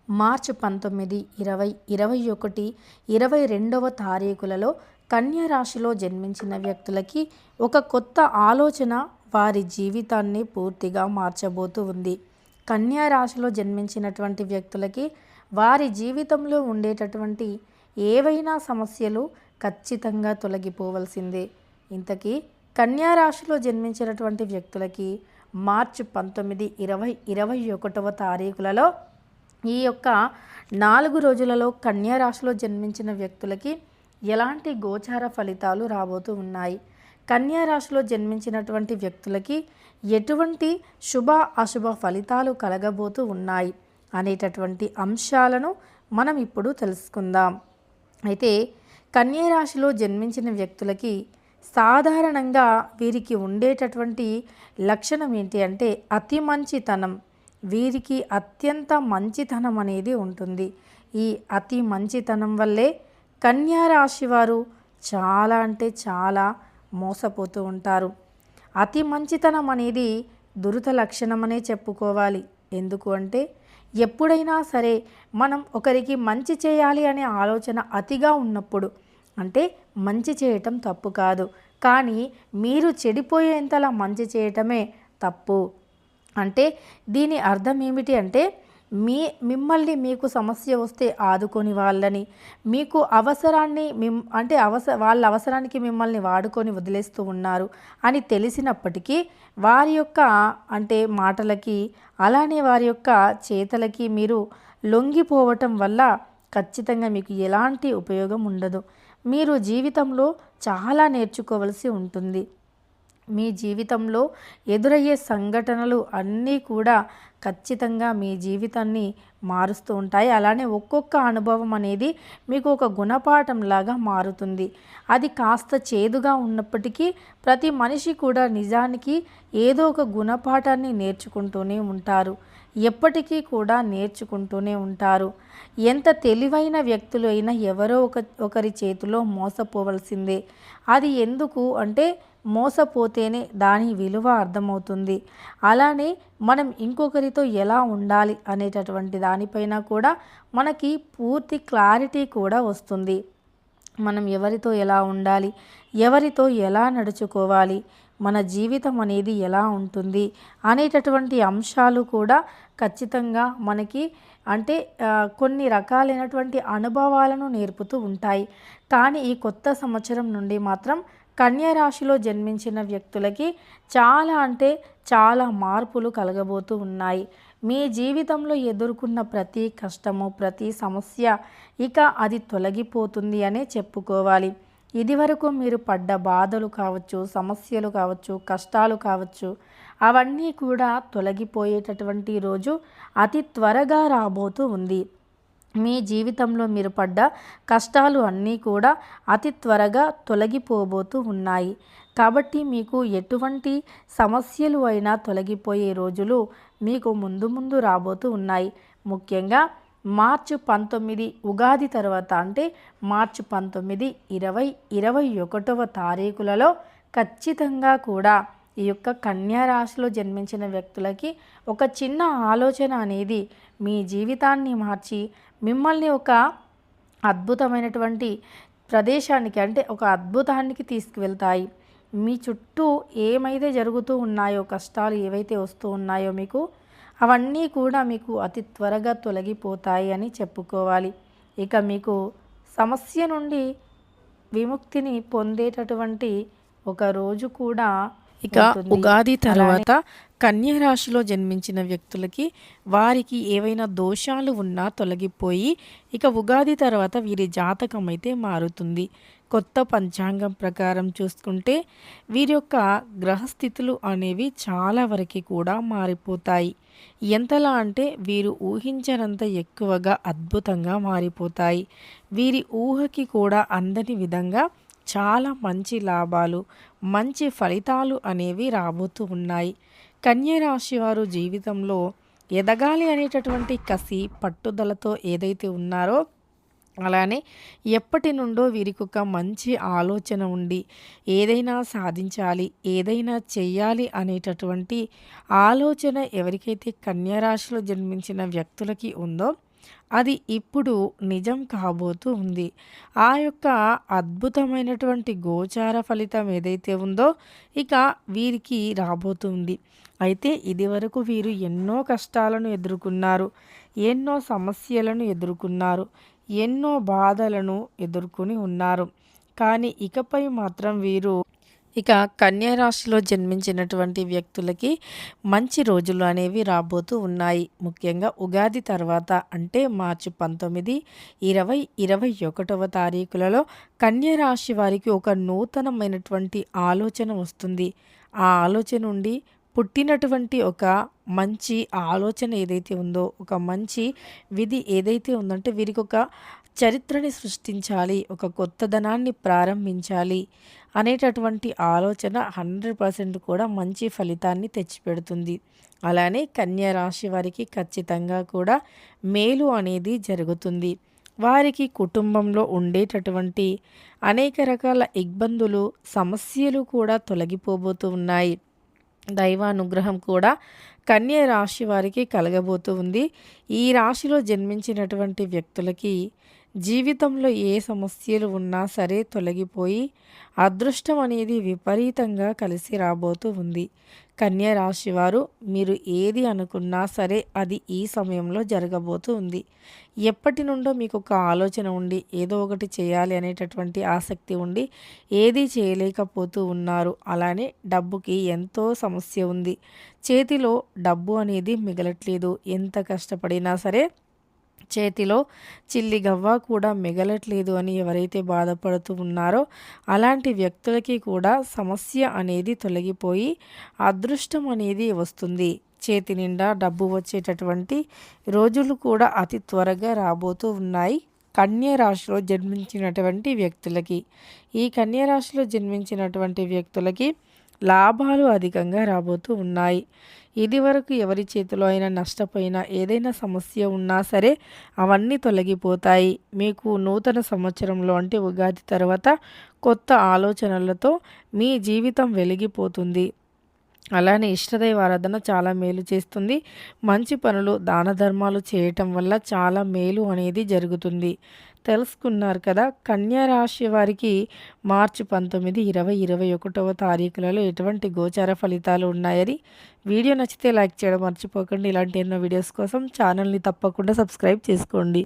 మార్చి 19, 20, 21, 22వ తారీఖులలో కన్యా రాశిలో జన్మించిన వ్యక్తులకి ఒక కొత్త ఆలోచన వారి జీవితాన్ని పూర్తిగా మార్చబోతూ ఉంది. కన్యా రాశిలో జన్మించినటువంటి వ్యక్తులకి వారి జీవితంలో ఉండేటటువంటి ఏవైనా సమస్యలు ఖచ్చితంగా తొలగిపోవలసిందే. ఇంతకీ కన్యా రాశిలో జన్మించినటువంటి వ్యక్తులకి మార్చి 19, 20, 21వ తారీఖులలో ఈ యొక్క 4 రోజులలో కన్యా రాశిలో జన్మించిన వ్యక్తులకి ఎలాంటి గోచార ఫలితాలు రాబోతూ ఉన్నాయి, కన్యా రాశిలో జన్మించినటువంటి వ్యక్తులకి ఎటువంటి శుభ అశుభ ఫలితాలు కలగబోతూ ఉన్నాయి అనేటటువంటి అంశాలను మనం ఇప్పుడు తెలుసుకుందాం. అయితే కన్యా రాశిలో జన్మించిన వ్యక్తులకి సాధారణంగా వీరికి ఉండేటటువంటి లక్షణం ఏంటి అంటే అతి మంచితనం. వీరికి అత్యంత మంచితనం అనేది ఉంటుంది. ఈ అతి మంచితనం వల్లే కన్యా రాశి వారు చాలా అంటే చాలా మోసపోతూ ఉంటారు. అతి మంచితనం అనేది దురద లక్షణమనే చెప్పుకోవాలి. ఎందుకు అంటే ఎప్పుడైనా సరే మనం ఒకరికి మంచి చేయాలి అనే ఆలోచన అతిగా ఉన్నప్పుడు, అంటే మంచి చేయటం తప్పు కాదు, కానీ మీరు చెడిపోయేంతలా మంచి చేయటమే తప్పు. అంటే దీని అర్థం ఏమిటి అంటే మిమ్మల్ని మీకు సమస్య వస్తే ఆదుకొని వాళ్ళని, మీకు అవసరాన్ని వాళ్ళ అవసరానికి మిమ్మల్ని వాడుకొని వదిలేస్తూ ఉన్నారు అని తెలిసినప్పటికీ వారి యొక్క మాటలకి అలానే వారి యొక్క చేతలకి మీరు లొంగిపోవటం వల్ల ఖచ్చితంగా మీకు ఎలాంటి ఉపయోగం ఉండదు. మీరు జీవితంలో చాలా నేర్చుకోవలసి ఉంటుంది. మీ జీవితంలో ఎదురయ్యే సంఘటనలు అన్నీ కూడా ఖచ్చితంగా మీ జీవితాన్ని మారుస్తూ ఉంటాయి. అలానే ఒక్కొక్క అనుభవం అనేది మీకు ఒక గుణపాఠంలాగా మారుతుంది. అది కాస్త చేదుగా ఉన్నప్పటికీ ప్రతి మనిషి కూడా నిజానికి ఏదో ఒక గుణపాఠాన్ని నేర్చుకుంటూనే ఉంటారు. ఎప్పటికీ కూడా నేర్చుకుంటూనే ఉంటారు. ఎంత తెలివైన వ్యక్తులు అయినా ఎవరో ఒకరి చేతిలో మోసపోవలసిందే. అది ఎందుకు అంటే మోసపోతేనే దాని విలువ అర్థమవుతుంది. అలానే మనం ఇంకొకరితో ఎలా ఉండాలి అనేటటువంటి దానిపైన కూడా మనకి పూర్తి క్లారిటీ కూడా వస్తుంది. మనం ఎవరితో ఎలా ఉండాలి, ఎవరితో ఎలా నడుచుకోవాలి, మన జీవితం అనేది ఎలా ఉంటుంది అనేటటువంటి అంశాలు కూడా ఖచ్చితంగా మనకి కొన్ని రకాలైనటువంటి అనుభవాలను నేర్పుతూ ఉంటాయి. కానీ ఈ కొత్త సంవత్సరం నుండి మాత్రం కన్యా రాశిలో జన్మించిన వ్యక్తులకి చాలా మార్పులు కలగబోతూ ఉన్నాయి. మీ జీవితంలో ఎదుర్కొన్న ప్రతి కష్టము, ప్రతి సమస్య ఇక అది తొలగిపోతుంది అనే చెప్పుకోవాలి. ఇదివరకు మీరు పడ్డ బాధలు కావచ్చు, సమస్యలు కావచ్చు, కష్టాలు కావచ్చు, అవన్నీ కూడా తొలగిపోయేటటువంటి రోజు అతి త్వరగా రాబోతూ ఉంది. మీ జీవితంలో మీరు పడ్డ కష్టాలు అన్నీ కూడా అతి త్వరగా తొలగిపోబోతూ ఉన్నాయి. కాబట్టి మీకు ఎటువంటి సమస్యలు అయినా తొలగిపోయే రోజులు మీకు ముందు రాబోతూ ఉన్నాయి. ముఖ్యంగా మార్చి 19 ఉగాది తర్వాత మార్చి 19, 20, 21వ తారీఖులలో ఖచ్చితంగా కూడా ఈ యొక్క కన్యా రాశిలో జన్మించిన వ్యక్తులకి ఒక చిన్న ఆలోచన అనేది మీ జీవితాన్ని మార్చి మిమ్మల్ని ఒక అద్భుతమైనటువంటి ప్రదేశానికి ఒక అద్భుతానికి తీసుకువెళ్తాయి. మీ చుట్టూ ఏమైతే జరుగుతూ ఉన్నాయో, కష్టాలు ఏవైతే వస్తూ ఉన్నాయో మీకు అవన్నీ కూడా మీకు అతి త్వరగా తొలగిపోతాయి అని చెప్పుకోవాలి. ఇక మీకు సమస్య నుండి విముక్తిని పొందేటటువంటి ఒక రోజు కూడా ఇక ఉగాది తర్వాత కన్యా రాశిలో జన్మించిన వ్యక్తులకి వారికి ఏవైనా దోషాలు ఉన్నా తొలగిపోయి ఇక ఉగాది తర్వాత వీరి జాతకం అయితే మారుతుంది. కొత్త పంచాంగం ప్రకారం చూసుకుంటే వీరి యొక్క గ్రహస్థితులు అనేవి చాలా వరకు కూడా మారిపోతాయి. ఎంతలా అంటే వీరు ఊహించనంత ఎక్కువగా అద్భుతంగా మారిపోతాయి. వీరి ఊహకి కూడా అందని విధంగా చాలా మంచి లాభాలు, మంచి ఫలితాలు అనేవి రాబోతూ ఉన్నాయి. కన్యా రాశి వారు జీవితంలో ఎదగాలి అనేటటువంటి కసి, పట్టుదలతో ఏదైతే ఉన్నారో అలానే ఎప్పటి నుండో వీరికి ఒక మంచి ఆలోచన ఉండి ఏదైనా సాధించాలి, ఏదైనా చెయ్యాలి అనేటటువంటి ఆలోచన ఎవరికైతే కన్యా రాశిలో జన్మించిన వ్యక్తులకి ఉందో అది ఇప్పుడు నిజం కాబోతూ ఉంది. ఆ యొక్క అద్భుతమైనటువంటి గోచార ఫలితం ఏదైతే ఉందో ఇక వీరికి రాబోతుంది. అయితే ఇదివరకు వీరు ఎన్నో కష్టాలను ఎదుర్కొన్నారు. ఎన్నో సమస్యలను ఎదుర్కొన్నారు. ఎన్నో బాధలను ఎదుర్కొని ఉన్నారు. కానీ ఇకపై మాత్రం వీరు ఇక కన్యా రాశిలో జన్మించినటువంటి వ్యక్తులకి మంచి రోజులు అనేవి రాబోతూ ఉన్నాయి. ముఖ్యంగా ఉగాది తర్వాత అంటే మార్చి 19, 20, 21వ తారీఖులలో కన్యా రాశి వారికి ఒక నూతనమైనటువంటి ఆలోచన వస్తుంది. ఆ ఆలోచన నుండి పుట్టినటువంటి ఒక మంచి ఆలోచన ఏదైతే ఉందో, ఒక మంచి విధి ఏదైతే ఉందంటే వీరికి ఒక చరిత్రని సృష్టించాలి, ఒక కొత్తదనాన్ని ప్రారంభించాలి అనేటటువంటి ఆలోచన 100% కూడా మంచి ఫలితాన్ని తెచ్చిపెడుతుంది. అలానే కన్యా రాశి వారికి ఖచ్చితంగా కూడా మేలు అనేది జరుగుతుంది. వారికి కుటుంబంలో ఉండేటటువంటి అనేక రకాల ఇబ్బందులు, సమస్యలు కూడా తొలగిపోబోతూ ఉన్నాయి. దైవానుగ్రహం కూడా కన్యా రాశి వారికి కలగబోతూ ఉంది. ఈ రాశిలో జన్మించినటువంటి వ్యక్తులకి జీవితంలో ఏ సమస్యలు ఉన్నా సరే తొలగిపోయి అదృష్టం అనేది విపరీతంగా కలిసి రాబోతూ ఉంది. కన్యా రాశి వారు మీరు ఏది అనుకున్నా సరే అది ఈ సమయంలో జరగబోతూ ఉంది. ఎప్పటి నుండో మీకు ఒక ఆలోచన ఉండి ఏదో ఒకటి చేయాలి అనేటటువంటి ఆసక్తి ఉండి ఏదీ చేయలేకపోతూ ఉన్నారు. అలానే డబ్బుకి ఎంతో సమస్య ఉంది. చేతిలో డబ్బు అనేది మిగలట్లేదు. ఎంత కష్టపడినా సరే చేతిలో చిల్లి గవ్వ కూడా మిగలట్లేదు అని ఎవరైతే బాధపడుతూ ఉన్నారో అలాంటి వ్యక్తులకి కూడా సమస్య అనేది తొలగిపోయి అదృష్టం అనేది వస్తుంది. చేతి నిండా డబ్బు వచ్చేటటువంటి రోజులు కూడా అతి త్వరగా రాబోతూ ఉన్నాయి కన్యా రాశిలో జన్మించినటువంటి వ్యక్తులకి. ఈ కన్యా రాశిలో జన్మించినటువంటి వ్యక్తులకి లాభాలు అధికంగా రాబోతూ ఉన్నాయి. ఇదివరకు ఎవరి చేతిలో అయినా నష్టపోయినా ఏదైనా సమస్య ఉన్నా సరే అవన్నీ తొలగిపోతాయి. మీకు నూతన సంవత్సరంలో అంటే ఉగాది తర్వాత కొత్త ఆలోచనలతో మీ జీవితం వెలిగిపోతుంది. అలానే ఇష్టదైవ ఆరాధన చాలా మేలు చేస్తుంది. మంచి పనులు, దాన ధర్మాలు చేయటం వల్ల చాలా మేలు అనేది జరుగుతుంది. తెలుసుకున్నారు కదా కన్యా రాశి వారికి మార్చి 19, 20, 21వ తారీఖులలో ఎటువంటి గోచార ఫలితాలు ఉన్నాయని. వీడియో నచ్చితే లైక్ చేయడం మర్చిపోకండి. ఇలాంటి ఎన్నో వీడియోస్ కోసం ఛానల్ని తప్పకుండా సబ్స్క్రైబ్ చేసుకోండి.